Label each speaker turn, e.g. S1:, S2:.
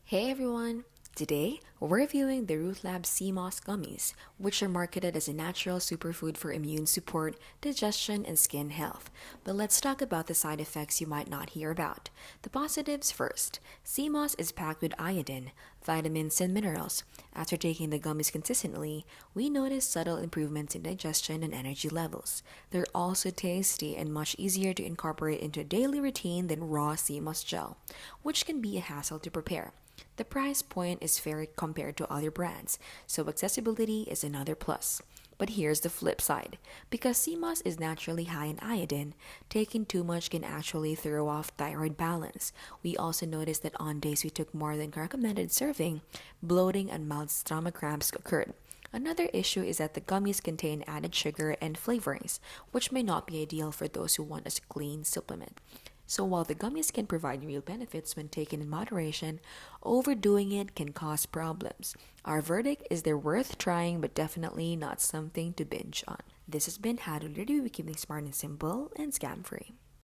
S1: Hey everyone! Today, we're reviewing the Rootlabs Sea Moss Gummies, which are marketed as a natural superfood for immune support, digestion, and skin health. But let's talk about the side effects you might not hear about. The positives first. Sea moss is packed with iodine, vitamins, and minerals. After taking the gummies consistently, we notice subtle improvements in digestion and energy levels. They're also tasty and much easier to incorporate into a daily routine than raw sea moss gel, which can be a hassle to prepare. The price point is fair compared to other brands, so accessibility is another plus. But here's the flip side. Because sea moss is naturally high in iodine, taking too much can actually throw off thyroid balance. We also noticed that on days we took more than recommended serving, bloating and mild stomach cramps occurred. Another issue is that the gummies contain added sugar and flavorings, which may not be ideal for those who want a clean supplement. So while the gummies can provide real benefits when taken in moderation, overdoing it can cause problems. Our verdict is they're worth trying but definitely not something to binge on. This has been How to Literally Be Keeping Smart and Simple and Scam Free.